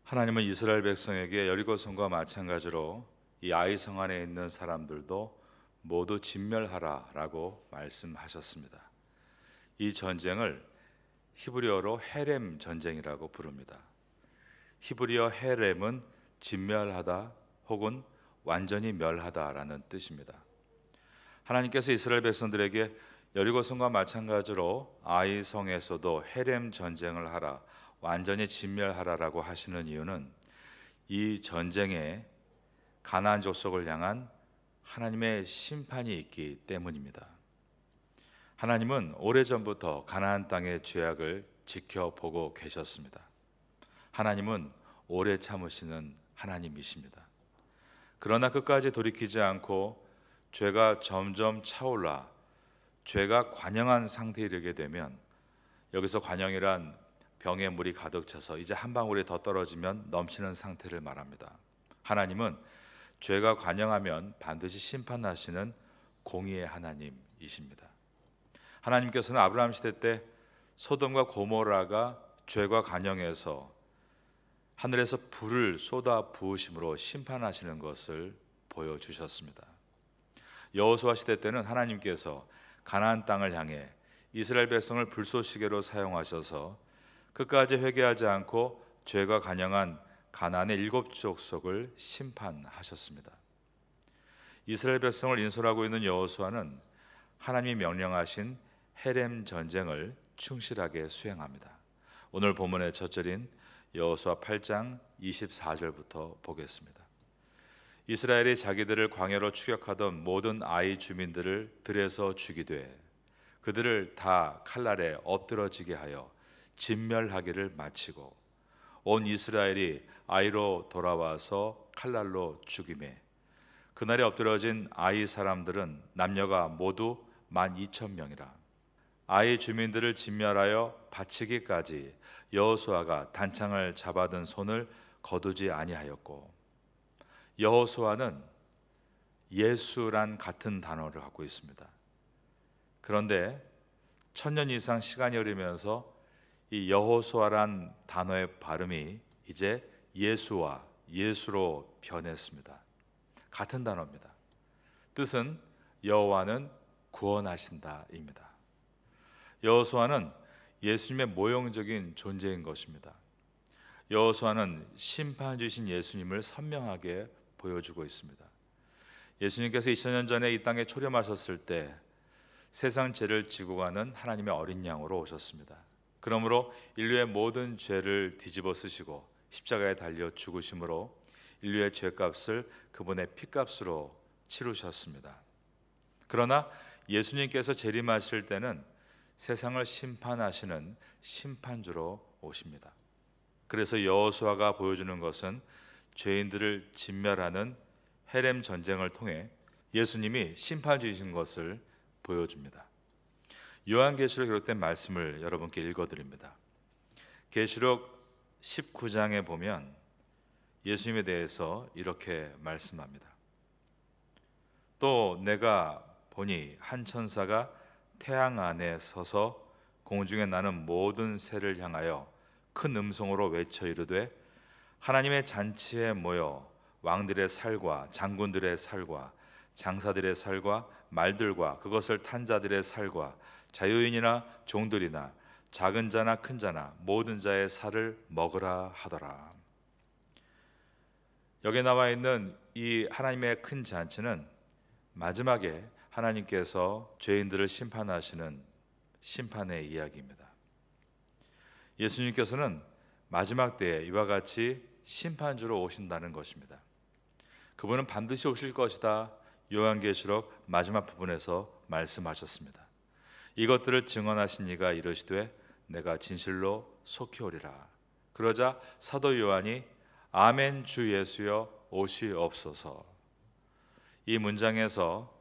하나님은 이스라엘 백성에게 여리고성과 마찬가지로 이 아이성 안에 있는 사람들도 모두 진멸하라라고 말씀하셨습니다. 이 전쟁을 히브리어로 헤렘 전쟁이라고 부릅니다. 히브리어 헤렘은 진멸하다 혹은 완전히 멸하다라는 뜻입니다. 하나님께서 이스라엘 백성들에게 여리고성과 마찬가지로 아이성에서도 헤렘 전쟁을 하라, 완전히 진멸하라라고 하시는 이유는 이 전쟁에 가나안 족속을 향한 하나님의 심판이 있기 때문입니다. 하나님은 오래전부터 가나안 땅의 죄악을 지켜보고 계셨습니다. 하나님은 오래 참으시는 하나님이십니다. 그러나 끝까지 돌이키지 않고 죄가 점점 차올라 죄가 관영한 상태에 이르게 되면, 여기서 관영이란 병에 물이 가득 차서 이제 한 방울이 더 떨어지면 넘치는 상태를 말합니다. 하나님은 죄가 관영하면 반드시 심판하시는 공의의 하나님이십니다. 하나님께서는 아브라함 시대 때 소돔과 고모라가 죄가 관영해서 하늘에서 불을 쏟아 부으심으로 심판하시는 것을 보여주셨습니다. 여호수아 시대 때는 하나님께서 가나안 땅을 향해 이스라엘 백성을 불쏘시개로 사용하셔서 끝까지 회개하지 않고 죄가 관영한 가나안의 7족속을 심판하셨습니다. 이스라엘 백성을 인솔하고 있는 여호수아는 하나님이 명령하신 헤렘 전쟁을 충실하게 수행합니다. 오늘 본문의 첫 절인 여호수아 8장 24절부터 보겠습니다. 이스라엘이 자기들을 광야로 추격하던 모든 아이 주민들을 들에서 죽이되 그들을 다 칼날에 엎드러지게 하여 진멸하기를 마치고 온 이스라엘이 아이로 돌아와서 칼날로 죽이매 그날에 엎드러진 아이 사람들은 남녀가 모두 12,000명이라. 아이 주민들을 진멸하여 바치기까지 여호수아가 단창을 잡아든 손을 거두지 아니하였고, 여호수아는 예수란 같은 단어를 갖고 있습니다. 그런데 1000년 이상 시간이 흐르면서 이 여호수아란 단어의 발음이 이제 예수와 예수로 변했습니다. 같은 단어입니다. 뜻은 여호와는 구원하신다입니다. 여호수아는 예수님의 모형적인 존재인 것입니다. 여호수아는 심판 주신 예수님을 선명하게 보여주고 있습니다. 예수님께서 2000년 전에 이 땅에 초림하셨을 때 세상 죄를 지고 가는 하나님의 어린 양으로 오셨습니다. 그러므로 인류의 모든 죄를 뒤집어 쓰시고 십자가에 달려 죽으심으로 인류의 죄값을 그분의 피값으로 치르셨습니다. 그러나 예수님께서 재림하실 때는 세상을 심판하시는 심판주로 오십니다. 그래서 여호수아가 보여주는 것은 죄인들을 진멸하는 헤렘 전쟁을 통해 예수님이 심판주이신 것을 보여줍니다. 요한계시록에 기록된 말씀을 여러분께 읽어드립니다. 계시록 19장에 보면 예수님에 대해서 이렇게 말씀합니다. 또 내가 보니 한 천사가 태양 안에 서서 공중에 나는 모든 새를 향하여 큰 음성으로 외쳐 이르되 하나님의 잔치에 모여 왕들의 살과 장군들의 살과 장사들의 살과 말들과 그것을 탄 자들의 살과 자유인이나 종들이나 작은 자나 큰 자나 모든 자의 살을 먹으라 하더라. 여기 나와 있는 이 하나님의 큰 잔치는 마지막에 하나님께서 죄인들을 심판하시는 심판의 이야기입니다. 예수님께서는 마지막 때에 이와 같이 심판주로 오신다는 것입니다. 그분은 반드시 오실 것이다. 요한계시록 마지막 부분에서 말씀하셨습니다. 이것들을 증언하신 이가 이르시되 내가 진실로 속히 오리라. 그러자 사도 요한이 아멘 주 예수여 오시옵소서. 이 문장에서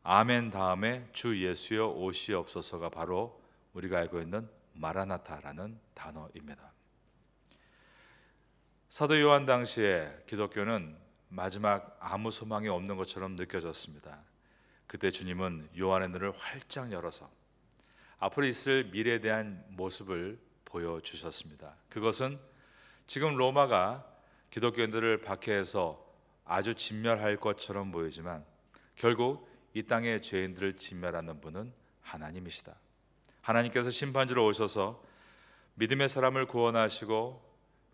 아멘 다음에 주 예수여 오시옵소서가 바로 우리가 알고 있는 마라나타라는 단어입니다. 사도 요한 당시에 기독교는 마지막 아무 소망이 없는 것처럼 느껴졌습니다. 그때 주님은 요한의 눈을 활짝 열어서 앞으로 있을 미래에 대한 모습을 보여주셨습니다. 그것은 지금 로마가 기독교인들을 박해해서 아주 진멸할 것처럼 보이지만 결국 이 땅의 죄인들을 진멸하는 분은 하나님이시다. 하나님께서 심판주로 오셔서 믿음의 사람을 구원하시고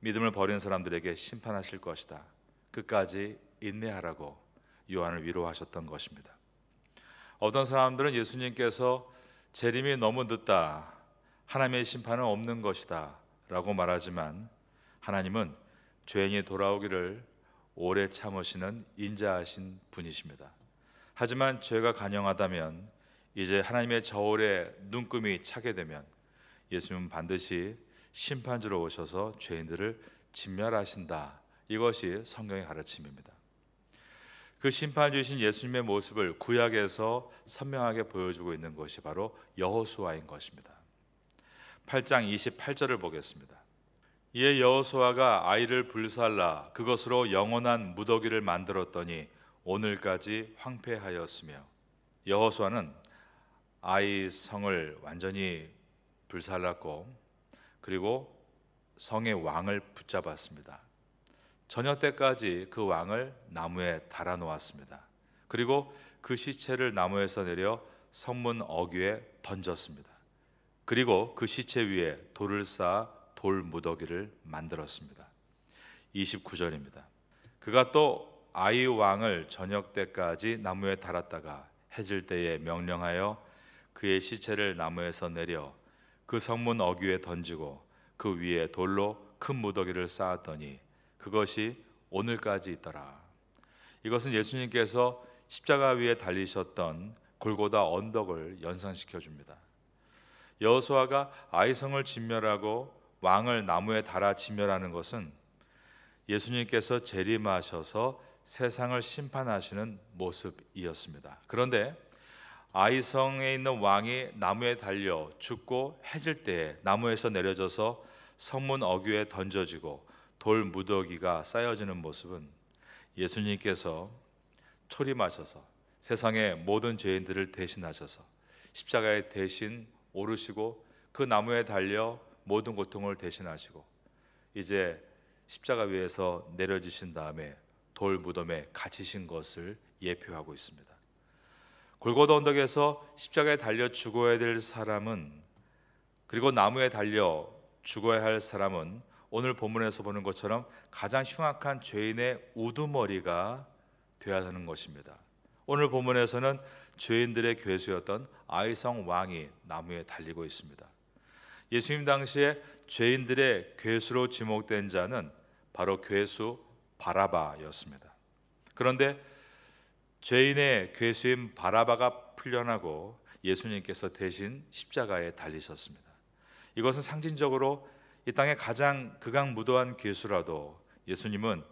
믿음을 버린 사람들에게 심판하실 것이다. 끝까지 인내하라고 요한을 위로하셨던 것입니다. 어떤 사람들은 예수님께서 재림이 너무 늦다, 하나님의 심판은 없는 것이다 라고 말하지만 하나님은 죄인이 돌아오기를 오래 참으시는 인자하신 분이십니다. 하지만 죄가 간영하다면 이제 하나님의 저울에 눈금이 차게 되면 예수님은 반드시 심판주로 오셔서 죄인들을 진멸하신다. 이것이 성경의 가르침입니다. 그 심판주이신 예수님의 모습을 구약에서 선명하게 보여주고 있는 것이 바로 여호수아인 것입니다. 8장 28절을 보겠습니다. 이에 여호수아가 아이를 불살라 그것으로 영원한 무더기를 만들었더니 오늘까지 황폐하였으며, 여호수아는 아이 성을 완전히 불살랐고 그리고 성의 왕을 붙잡았습니다. 저녁 때까지 그 왕을 나무에 달아 놓았습니다. 그리고 그 시체를 나무에서 내려 성문 어귀에 던졌습니다. 그리고 그 시체 위에 돌을 쌓아 돌 무더기를 만들었습니다. 29절입니다. 그가 또 아이 왕을 저녁 때까지 나무에 달았다가 해질 때에 명령하여 그의 시체를 나무에서 내려 그 성문 어귀에 던지고 그 위에 돌로 큰 무더기를 쌓았더니 그것이 오늘까지 있더라. 이것은 예수님께서 십자가 위에 달리셨던 골고다 언덕을 연상시켜 줍니다. 여호수아가 아이성을 진멸하고 왕을 나무에 달아 진멸하는 것은 예수님께서 재림하셔서 세상을 심판하시는 모습이었습니다. 그런데 아이성에 있는 왕이 나무에 달려 죽고 해질 때에 나무에서 내려져서 성문 어귀에 던져지고 돌 무더기가 쌓여지는 모습은 예수님께서 초림하셔서 세상의 모든 죄인들을 대신하셔서 십자가에 대신 오르시고 그 나무에 달려 모든 고통을 대신하시고 이제 십자가 위에서 내려지신 다음에 돌 무덤에 갇히신 것을 예표하고 있습니다. 골고다 언덕에서 십자가에 달려 죽어야 될 사람은, 그리고 나무에 달려 죽어야 할 사람은 오늘 본문에서 보는 것처럼 가장 흉악한 죄인의 우두머리가 되어야 하는 것입니다. 오늘 본문에서는 죄인들의 괴수였던 아이성 왕이 나무에 달리고 있습니다. 예수님 당시에 죄인들의 괴수로 지목된 자는 바로 괴수 바라바였습니다. 그런데 죄인의 괴수인 바라바가 풀려나고 예수님께서 대신 십자가에 달리셨습니다. 이것은 상징적으로 이 땅의 가장 극악무도한 괴수라도 예수님은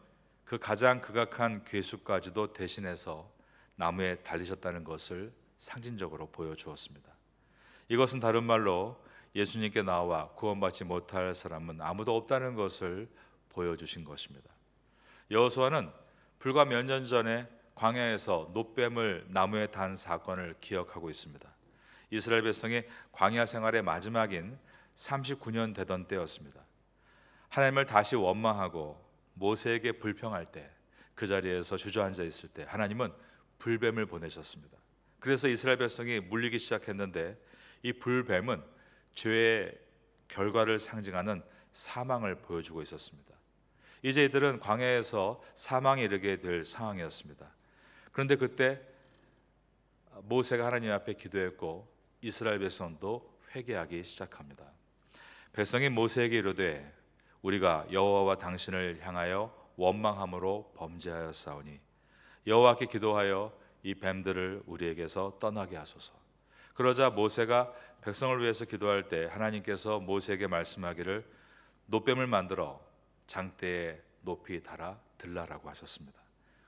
그 가장 극악한 괴수까지도 대신해서 나무에 달리셨다는 것을 상징적으로 보여주었습니다. 이것은 다른 말로 예수님께 나와 구원받지 못할 사람은 아무도 없다는 것을 보여주신 것입니다. 여호수아는 불과 몇 년 전에 광야에서 놋뱀을 나무에 단 사건을 기억하고 있습니다. 이스라엘 백성이 광야 생활의 마지막인 39년 되던 때였습니다. 하나님을 다시 원망하고 모세에게 불평할 때, 그 자리에서 주저앉아 있을 때 하나님은 불뱀을 보내셨습니다. 그래서 이스라엘 백성이 물리기 시작했는데 이 불뱀은 죄의 결과를 상징하는 사망을 보여주고 있었습니다. 이제 이들은 광야에서 사망에 이르게 될 상황이었습니다. 그런데 그때 모세가 하나님 앞에 기도했고 이스라엘 백성도 회개하기 시작합니다. 백성이 모세에게 이르되 우리가 여호와와 당신을 향하여 원망함으로 범죄하였사오니 여호와께 기도하여 이 뱀들을 우리에게서 떠나게 하소서. 그러자 모세가 백성을 위해서 기도할 때 하나님께서 모세에게 말씀하기를 놋뱀을 만들어 장대에 높이 달아 들라라고 하셨습니다.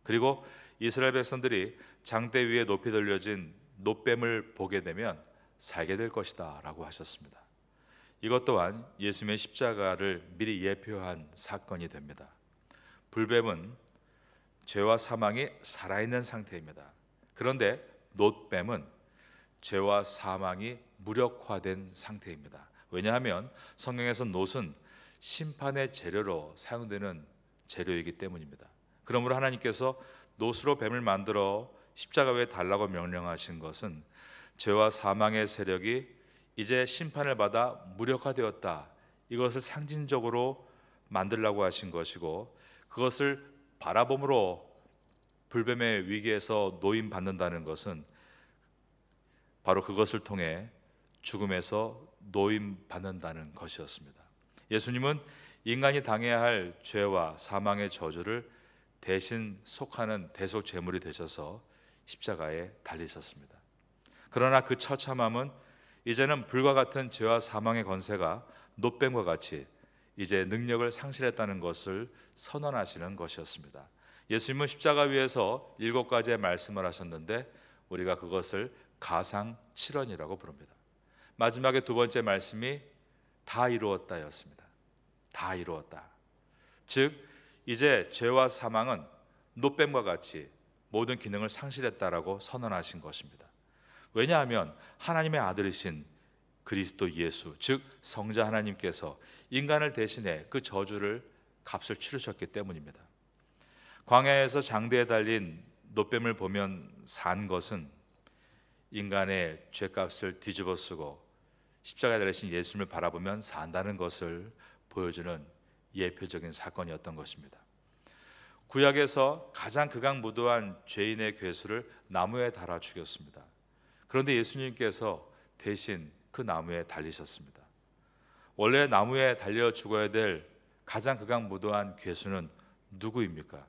그리고 이스라엘 백성들이 장대 위에 높이 들려진 놋뱀을 보게 되면 살게 될 것이다 라고 하셨습니다. 이것 또한 예수님의 십자가를 미리 예표한 사건이 됩니다. 불뱀은 죄와 사망이 살아있는 상태입니다. 그런데 놋뱀은 죄와 사망이 무력화된 상태입니다. 왜냐하면 성경에서 놋은 심판의 재료로 사용되는 재료이기 때문입니다. 그러므로 하나님께서 노수로 뱀을 만들어 십자가 위에 달라고 명령하신 것은 죄와 사망의 세력이 이제 심판을 받아 무력화되었다, 이것을 상징적으로 만들라고 하신 것이고, 그것을 바라봄으로 불뱀의 위기에서 노임받는다는 것은 바로 그것을 통해 죽음에서 노임받는다는 것이었습니다. 예수님은 인간이 당해야 할 죄와 사망의 저주를 대신 속하는 대속 제물이 되셔서 십자가에 달리셨습니다. 그러나 그 처참함은 이제는 불과 같은 죄와 사망의 권세가 노뱀과 같이 이제 능력을 상실했다는 것을 선언하시는 것이었습니다. 예수님은 십자가 위에서 7가지의 말씀을 하셨는데 우리가 그것을 가상칠언이라고 부릅니다. 마지막에 두 번째 말씀이 다 이루었다였습니다. 다 이루었다. 즉 이제 죄와 사망은 노뱀과 같이 모든 기능을 상실했다라고 선언하신 것입니다. 왜냐하면 하나님의 아들이신 그리스도 예수, 즉 성자 하나님께서 인간을 대신해 그 저주를 값을 치르셨기 때문입니다. 광야에서 장대에 달린 노뱀을 보면 산 것은 인간의 죄값을 뒤집어쓰고 십자가에 달리신 예수님을 바라보면 산다는 것을 보여주는 예표적인 사건이었던 것입니다. 구약에서 가장 극악무도한 죄인의 괴수를 나무에 달아 죽였습니다. 그런데 예수님께서 대신 그 나무에 달리셨습니다. 원래 나무에 달려 죽어야 될 가장 극악무도한 괴수는 누구입니까?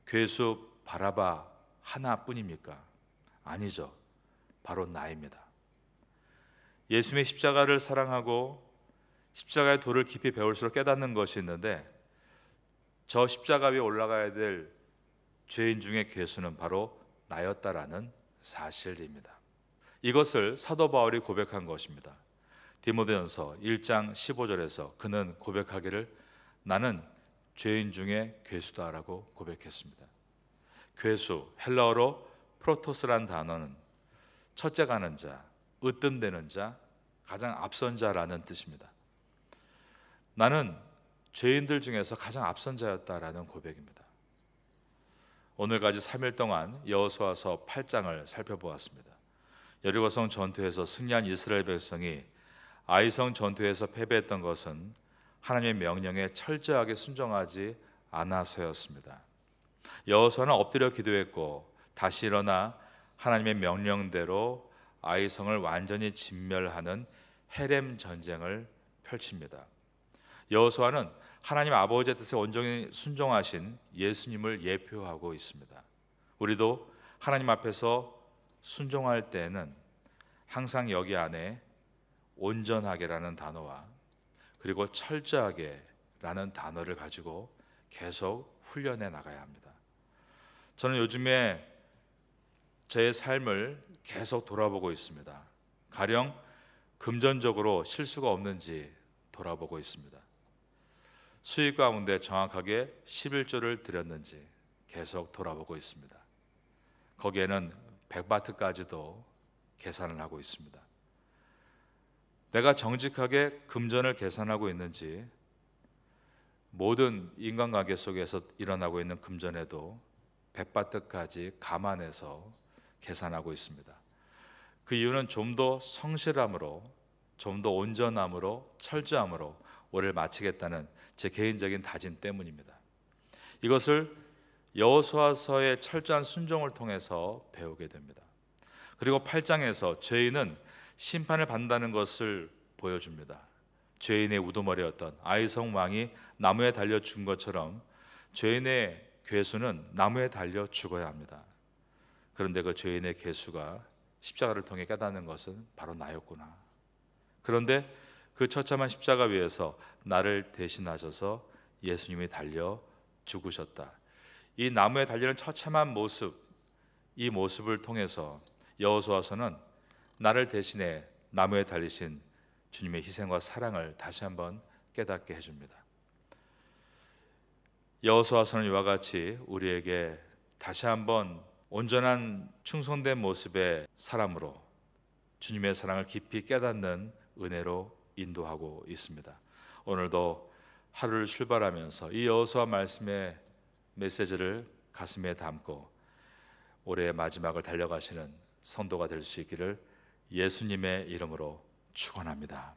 괴수 바라바 하나뿐입니까? 아니죠. 바로 나입니다. 예수님의 십자가를 사랑하고 십자가의 도를 깊이 배울수록 깨닫는 것이 있는데, 저 십자가 위에 올라가야 될 죄인 중의 괴수는 바로 나였다라는 사실입니다. 이것을 사도 바울이 고백한 것입니다. 디모데전서 1장 15절에서 그는 고백하기를 나는 죄인 중에 괴수다라고 고백했습니다. 괴수, 헬라어로 프로토스란 단어는 첫째 가는 자, 으뜸되는 자, 가장 앞선 자라는 뜻입니다. 나는 죄인들 중에서 가장 앞선 자였다라는 고백입니다. 오늘까지 3일 동안 여호수아서 8장을 살펴보았습니다. 여리고성 전투에서 승리한 이스라엘 백성이 아이성 전투에서 패배했던 것은 하나님의 명령에 철저하게 순종하지 않아서였습니다. 여호수아는 엎드려 기도했고 다시 일어나 하나님의 명령대로 아이성을 완전히 진멸하는 헤렘 전쟁을 펼칩니다. 여호수아는 하나님 아버지의 뜻에 온전히 순종하신 예수님을 예표하고 있습니다. 우리도 하나님 앞에서 순종할 때는 항상 여기 안에 온전하게라는 단어와 그리고 철저하게라는 단어를 가지고 계속 훈련해 나가야 합니다. 저는 요즘에 제 삶을 계속 돌아보고 있습니다. 가령 금전적으로 실수가 없는지 돌아보고 있습니다. 수익 가운데 정확하게 11조를 드렸는지 계속 돌아보고 있습니다. 거기에는 100바트까지도 계산을 하고 있습니다. 내가 정직하게 금전을 계산하고 있는지, 모든 인간관계 속에서 일어나고 있는 금전에도 100바트까지 감안해서 계산하고 있습니다. 그 이유는 좀 더 성실함으로, 좀 더 온전함으로, 철저함으로 올해를 마치겠다는 제 개인적인 다짐 때문입니다. 이것을 여호수아서의 철저한 순종을 통해서 배우게 됩니다. 그리고 8장에서 죄인은 심판을 받는다는 것을 보여줍니다. 죄인의 우두머리였던 아이성 왕이 나무에 달려 죽은 것처럼 죄인의 괴수는 나무에 달려 죽어야 합니다. 그런데 그 죄인의 괴수가 십자가를 통해 깨닫는 것은 바로 나였구나. 그런데 그 처참한 십자가 위에서 나를 대신하셔서 예수님이 달려 죽으셨다. 이 나무에 달리는 처참한 모습, 이 모습을 통해서 여호수아서는 나를 대신해 나무에 달리신 주님의 희생과 사랑을 다시 한번 깨닫게 해줍니다. 여호수아서는 이와 같이 우리에게 다시 한번 온전한 충성된 모습의 사람으로 주님의 사랑을 깊이 깨닫는 은혜로 인도하고 있습니다. 오늘도 하루를 출발하면서 이 여호수아 말씀의 메시지를 가슴에 담고 올해의 마지막을 달려가시는 성도가 될 수 있기를 예수님의 이름으로 축원합니다.